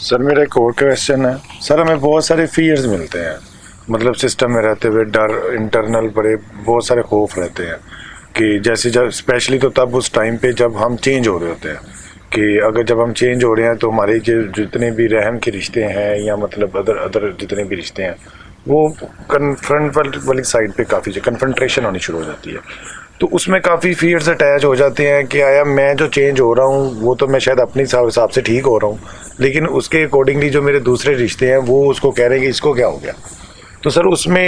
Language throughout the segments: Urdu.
سر میرا ایک اور کویشچن ہے سر. ہمیں بہت سارے فیئرز ملتے ہیں, مطلب سسٹم میں رہتے ہوئے ڈر, انٹرنل بڑے بہت سارے خوف رہتے ہیں کہ جیسے جب اسپیشلی تو تب اس ٹائم پہ جب ہم چینج ہو رہے ہوتے ہیں کہ اگر جب ہم چینج ہو رہے ہیں تو ہمارے جتنے بھی رحم کے رشتے ہیں یا مطلب ادر جتنے بھی رشتے ہیں وہ کنفرنٹ والی سائڈ پہ کافی کنفرنٹریشن ہونی شروع ہو جاتی ہے. تو اس میں کافی فیئرز اٹیچ ہو جاتے ہیں کہ آیا میں جو چینج ہو رہا ہوں وہ تو میں شاید اپنے حساب سے ٹھیک ہو رہا ہوں, لیکن اس کے اکارڈنگلی جو میرے دوسرے رشتے ہیں وہ اس کو کہہ رہے ہیں کہ اس کو کیا ہو گیا. تو سر اس میں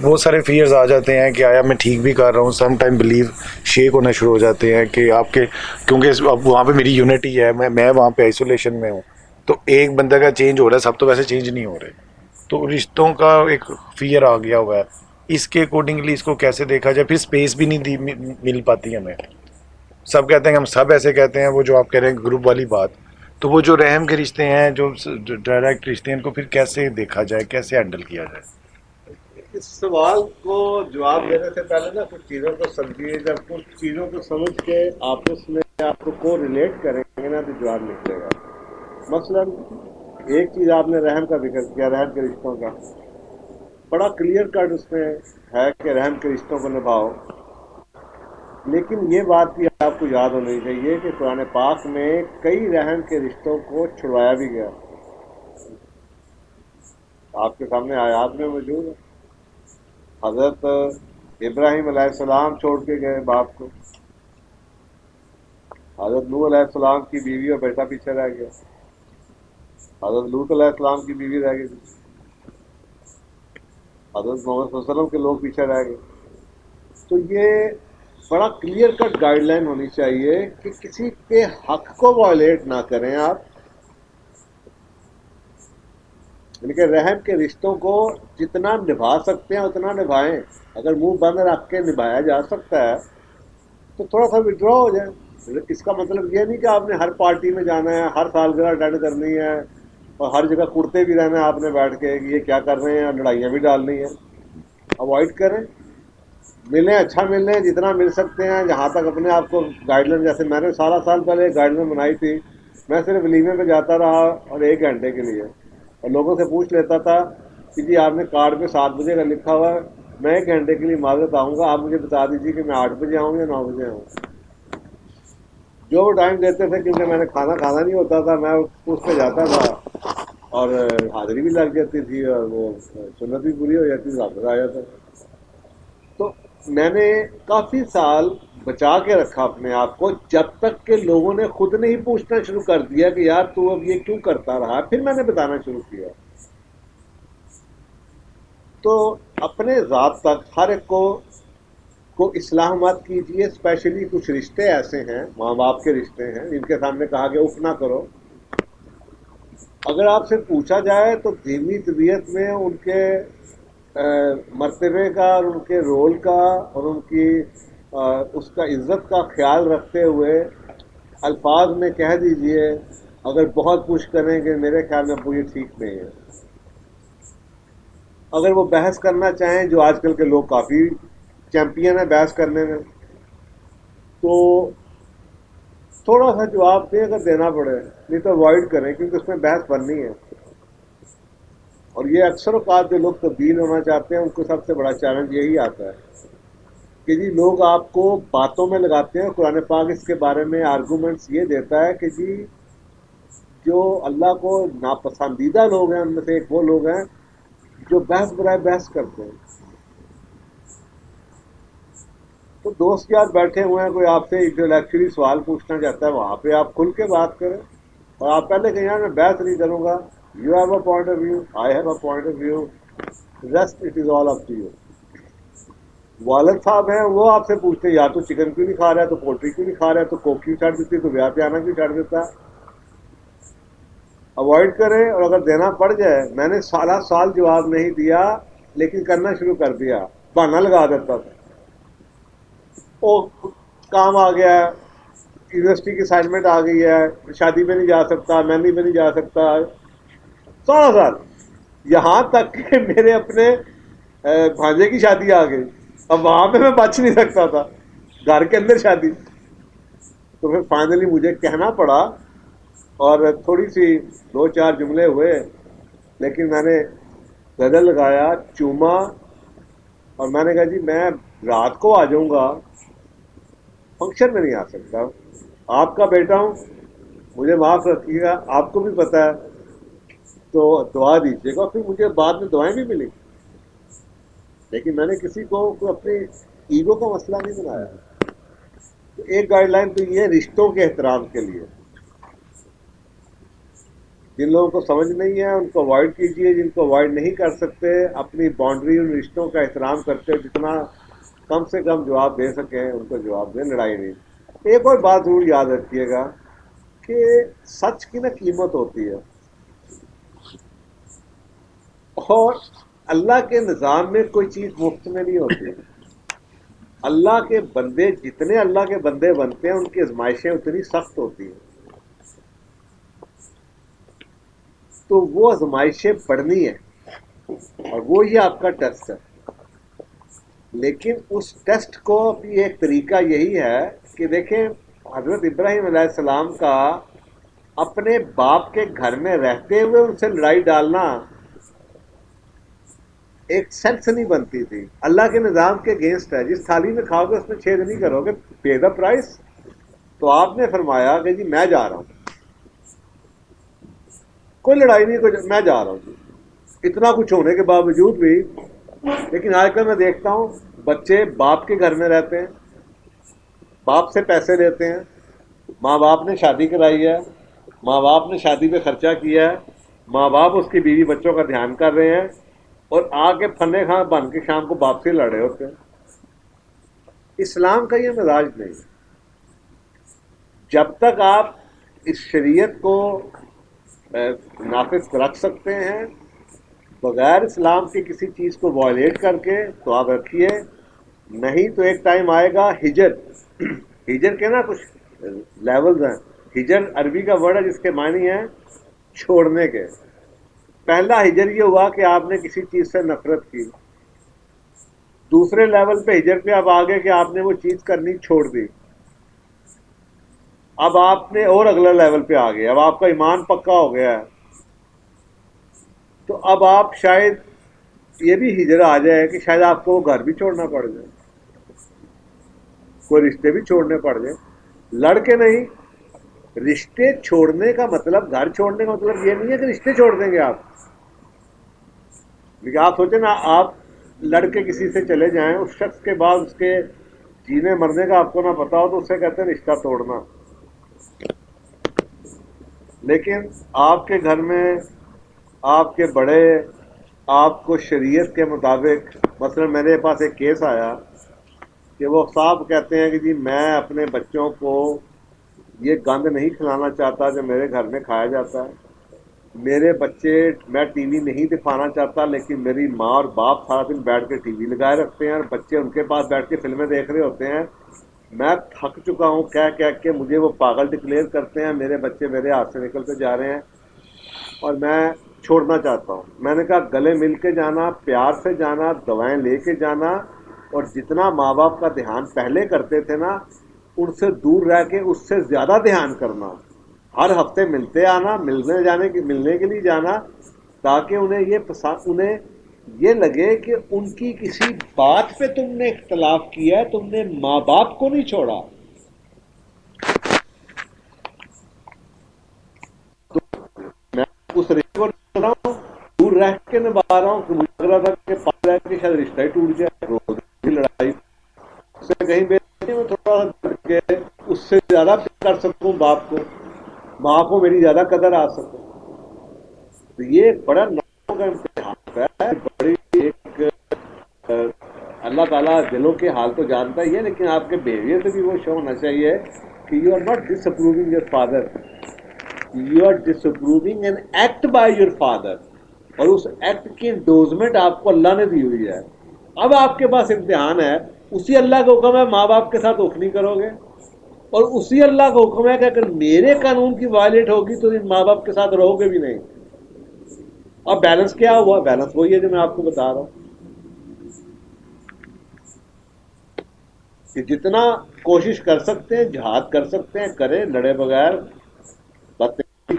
بہت سارے فیئرز آ جاتے ہیں کہ آیا میں ٹھیک بھی کر رہا ہوں. سم ٹائم بلیو شیک ہونا شروع ہو جاتے ہیں کہ آپ کے, کیونکہ اب وہاں پہ میری یونٹی ہے, میں وہاں پہ آئسولیشن میں ہوں, تو ایک بندہ کا چینج ہو رہا ہے, سب تو ویسے چینج نہیں ہو رہے. تو رشتوں کا ایک فیئر آ گیا ہوا ہے. اس کے اکارڈنگلی اس کو کیسے دیکھا جائے؟ پھر اسپیس بھی نہیں مل پاتی ہمیں. سب کہتے ہیں, ہم سب ایسے کہتے ہیں, وہ جو آپ کہہ رہے ہیں گروپ والی بات, تو وہ جو رحم کے رشتے ہیں, جو ڈائریکٹ رشتے ہیں, ان کو پھر کیسے دیکھا جائے, کیسے ہینڈل کیا جائے؟ اس سوال کو جواب دینے سے پہلے نا کچھ چیزوں کو سمجھیے. جب کچھ چیزوں کو سمجھ کے آپس میں آپ کو ریلیٹ کریں گے نا تو جواب نکلے گا. مثلا ایک چیز آپ نے رحم کا ذکر کیا, رحم کے رشتوں کا, بڑا کلیئر کٹ اس میں ہے کہ رحم کے رشتوں کو نبھاؤ. لیکن یہ بات بھی آپ کو یاد ہونی چاہیے کہ قرآن پاک میں کئی رحم کے رشتوں کو چھڑوایا بھی گیا. آپ کے سامنے آیات میں موجود ہے. حضرت ابراہیم علیہ السلام چھوڑ کے گئے باپ کو, حضرت نوح علیہ السلام کی بیوی اور بیٹا پیچھے رہ گیا, حضرت لوط علیہ السلام کی بیوی رہ گئی, حضرت محمد صلی اللہ علیہ وسلم کے لوگ پیچھے رہ گئے. تو یہ بڑا کلیئر کٹ گائیڈ لائن ہونی چاہیے کہ کسی کے حق کو وائلیٹ نہ کریں آپ, لیکن رحم کے رشتوں کو جتنا نبھا سکتے ہیں اتنا نبھائیں. اگر منہ بند رکھ کے نبھایا جا سکتا ہے تو تھوڑا سا وڈرا ہو جائے. اس کا مطلب یہ نہیں کہ آپ نے ہر پارٹی میں جانا ہے, ہر سالگرہ اٹینڈ کرنی ہے اور ہر جگہ کرتے بھی رہنا ہے آپ نے بیٹھ کے کہ یہ کیا کر رہے ہیں, اور لڑائیاں بھی ڈالنی ہیں. اوائڈ کریں, ملیں, اچھا ملیں جتنا مل سکتے ہیں. جہاں تک اپنے آپ کو گائیڈ لائن, جیسے میں نے 17 سال پہلے ایک گائیڈ لائن بنائی تھی, میں صرف ولیمے پہ جاتا رہا اور 1 گھنٹے کے لیے, اور لوگوں سے پوچھ لیتا تھا کہ جی آپ نے کارڈ پہ 7 بجے کا لکھا ہوا ہے, میں 1 گھنٹے کے لیے معذرت آؤں گا, آپ مجھے بتا دیجیے کہ میں 8 بجے آؤں یا 9 بجے آؤں. جو وہ ٹائم دیتے تھے, کیونکہ میں نے کھانا نہیں ہوتا تھا, میں اس پہ جاتا تھا اور حاضری بھی لگ جاتی تھی اور وہ سنت بھی پوری ہو جاتی تھی, واپس آ جاتا. تو میں نے کافی سال بچا کے رکھا اپنے آپ کو, جب تک کہ لوگوں نے خود نے ہی پوچھنا شروع کر دیا کہ یار تو اب یہ کیوں کرتا رہا. پھر میں نے بتانا شروع کیا. تو اپنے ذات تک ہر ایک کو اصلاح مت کیجیے. اسپیشلی کچھ رشتے ایسے ہیں, ماں باپ کے رشتے ہیں, جن کے سامنے کہا کہ اف نہ کرو. اگر آپ سے پوچھا جائے تو دینی طبیعت میں ان کے مرتبے کا اور ان کے رول کا اور ان کی اس کا عزت کا خیال رکھتے ہوئے الفاظ میں کہہ دیجئے, اگر بہت پوچھ کریں کہ میرے خیال میں اب یہ ٹھیک نہیں ہے. اگر وہ بحث کرنا چاہیں, جو آج کل کے لوگ کافی چیمپئن ہیں بحث کرنے میں, تو تھوڑا سا جواب دیں اگر دینا پڑے, نہیں تو اوائڈ کریں, کیونکہ اس میں بحث بننی ہے. اور یہ اکثر اوقات جو لوگ تبدیل ہونا چاہتے ہیں ان کو سب سے بڑا چیلنج یہی آتا ہے کہ جی لوگ آپ کو باتوں میں لگاتے ہیں. قرآن پاک اس کے بارے میں آرگومنٹس یہ دیتا ہے کہ جی جو اللہ کو ناپسندیدہ لوگ ہیں ان میں سے ایک وہ لوگ ہیں جو بحث برائے بحث کرتے ہیں. تو دوست یار بیٹھے ہوئے ہیں, کوئی آپ سے انٹلیکچولی سوال پوچھنا چاہتا ہے, وہاں پہ آپ کھل کے بات کریں, اور آپ پہلے کہیں یار میں بحث نہیں کروں گا, you have a point of view, I have a point of view, rest it is all up to you. والد صاحب ہیں, وہ آپ سے پوچھتے ہیں یا تو چکن کیوں نہیں کھا رہا ہے, تو پولٹری کیوں نہیں کھا رہا ہے, تو کوک کیوں چھڑ دیتی ہے, تو بیاہ پہ آنا کیوں چھڑ دیتا ہے. اوائڈ کریں. اور اگر دینا پڑ جائے, میں نے سالہ سال جواب نہیں دیا لیکن کرنا شروع کر دیا, بہانہ لگا دیتا تھا, او کام آ گیا ہے, یونیورسٹی کی اسائنمنٹ آ گئی ہے, شادی پہ نہیں جا سکتا, مہندی پہ نہیں جا سکتا, 16 سال. یہاں تک کہ میرے اپنے بھانجے کی شادی آ گئی, اب وہاں پہ میں بچ نہیں سکتا تھا, گھر کے اندر شادی. تو پھر فائنلی مجھے کہنا پڑا اور تھوڑی سی 2-4 جملے ہوئے، لیکن میں نے گدل لگایا، چوما، اور میں نے کہا جی میں رات کو آ جاؤں گا، فنکشن میں نہیں آ سکتا، آپ کا بیٹا ہوں، مجھے معاف رکھیے گا، آپ کو بھی پتا ہے، تو دعا دیجیے گا۔ پھر مجھے بعد میں دعائیں بھی ملی، لیکن میں نے کسی کو کوئی اپنے ایگو کا مسئلہ نہیں بنایا۔ تو ایک گائیڈ لائن تو یہ رشتوں کے احترام کے لیے، جن لوگوں کو سمجھ نہیں ہے ان کو اوائڈ کیجیے، جن کو اوائڈ نہیں کر سکتے اپنی باؤنڈری ان رشتوں کا احترام کرتے ہوئے جتنا کم سے کم جواب دے سکیں ان کو جواب دیں، لڑائی نہیں۔ ایک اور بات ضرور یاد رکھیے گا کہ سچ کی نا قیمت ہوتی ہے، اور اللہ کے نظام میں کوئی چیز مفت میں نہیں ہوتی۔ اللہ کے بندے جتنے اللہ کے بندے بنتے ہیں ان کی آزمائشیں اتنی سخت ہوتی ہیں، تو وہ آزمائشیں پڑھنی ہیں، اور وہ ہی آپ کا ٹیسٹ ہے۔ لیکن اس ٹیسٹ کو بھی ایک طریقہ یہی ہے کہ دیکھیں حضرت ابراہیم علیہ السلام کا اپنے باپ کے گھر میں رہتے ہوئے ان سے لڑائی ڈالنا ایک سینس نہیں بنتی تھی، اللہ کے نظام کے اگینسٹ ہے۔ جس تھالی میں کھاؤ گے اس میں چھید نہیں کرو گے، پے دا پرائس۔ تو آپ نے فرمایا کہ جی میں جا رہا ہوں، کوئی لڑائی نہیں، میں جا رہا ہوں جی۔ اتنا کچھ ہونے کے باوجود بھی، لیکن آج کل میں دیکھتا ہوں بچے باپ کے گھر میں رہتے ہیں، باپ سے پیسے لیتے ہیں، ماں باپ نے شادی کرائی ہے، ماں باپ نے شادی پہ خرچہ کیا ہے، ماں باپ اس کی بیوی بچوں کا دھیان کر رہے ہیں، اور آ کے پھنے خاں بن کے شام کو باپ سے لڑے ہوتے ہیں۔ اسلام کا یہ مزاج نہیں ہے۔ جب تک آپ اس شریعت کو نافذ رکھ سکتے ہیں بغیر اسلام کی کسی چیز کو وائلیٹ کر کے تو آپ رکھیے، نہیں تو ایک ٹائم آئے گا ہجر، ہجر کے نا کچھ لیولز ہیں۔ ہجر عربی کا ورڈ ہے جس کے معنی ہیں چھوڑنے کے۔ پہلا ہجر یہ ہوا کہ آپ نے کسی چیز سے نفرت کی، دوسرے لیول پہ ہجر پہ آپ آگے کہ آپ نے وہ چیز کرنی چھوڑ دی، اب آپ نے اور اگلا لیول پہ آ گئے، اب آپ کا ایمان پکا ہو گیا ہے، تو اب آپ شاید یہ بھی ہجر آ جائے کہ شاید آپ کو وہ گھر بھی چھوڑنا پڑ جائے، کوئی رشتے بھی چھوڑنے پڑ جائے۔ لڑ کے نہیں، رشتے چھوڑنے کا مطلب، گھر چھوڑنے کا مطلب یہ نہیں ہے کہ رشتے چھوڑ دیں گے آپ۔ لیکن آپ سوچیں نا، آپ لڑ کے کسی سے چلے جائیں، اس شخص کے بعد اس کے جینے مرنے کا آپ کو نہ پتا ہو تو اسے کہتے ہیں رشتہ توڑنا۔ لیکن آپ کے گھر میں آپ کے بڑے آپ کو شریعت کے مطابق، مثلا میرے پاس ایک کیس آیا کہ وہ صاحب کہتے ہیں کہ جی میں اپنے بچوں کو یہ گند نہیں کھلانا چاہتا جو میرے گھر میں کھایا جاتا ہے، میرے بچے، میں ٹی وی نہیں دکھانا چاہتا لیکن میری ماں اور باپ سارا دن بیٹھ کے ٹی وی لگائے رکھتے ہیں اور بچے ان کے پاس بیٹھ کے فلمیں دیکھ رہے ہوتے ہیں، میں تھک چکا ہوں کہہ کے مجھے وہ پاگل ڈکلیئر کرتے ہیں، میرے بچے میرے ہاتھ سے نکلتے جا رہے ہیں اور میں چھوڑنا چاہتا ہوں۔ میں نے کہا گلے مل کے جانا، پیار سے جانا، دوائیں لے کے جانا، اور جتنا ماں باپ کا دھیان پہلے کرتے تھے نا ان سے دور رہ کے اس سے زیادہ دھیان کرنا، ہر ہفتے ملتے آنا، ملنے کے لیے جانا، تاکہ انہیں یہ لگے کہ ان کی کسی بات پہ تم نے اختلاف کیا ہے، تم نے ماں باپ کو نہیں چھوڑا۔ میں اس رشتے کو نبھا رہا ہوں، دور رہ کے نبھا رہا ہوں، کہ مجھے لگ رہا تھا کہ پاس رہ کے شاید رشتہ ہی ٹوٹ جائے، روز کی لڑائی اس سے کہیں بہتر ہے میں تھوڑا سا کر کے اس سے زیادہ پیار کر سکوں باپ کو، ماں کو میری زیادہ قدر آ سکے۔ تو یہ ایک بڑا نوع کا امتحان ہے، بڑی ایک اللہ تعالیٰ دلوں کے حال تو جانتا ہی ہے، لیکن آپ کے بیہیویئر سے بھی وہ شو ہونا چاہیے کہ you are not disapproving your father, you are disapproving an act by your father, اور اس ایکٹ کی انڈوزمنٹ آپ کو اللہ نے دی ہوئی ہے۔ اب آپ کے پاس امتحان ہے، اسی اللہ کا حکم ہے ماں باپ کے ساتھ اف نہیں کرو گے، اور اسی اللہ کا حکم ہے کہ اگر میرے قانون کی وائلیٹ ہوگی تو ان ماں باپ کے ساتھ رہو گے بھی نہیں۔ اب بیلنس کیا ہوا؟ بیلنس وہی ہے جو میں آپ کو بتا رہا ہوں کہ جتنا کوشش کر سکتے ہیں، جہاد کر سکتے ہیں کریں، لڑے بغیر، بدتمیزی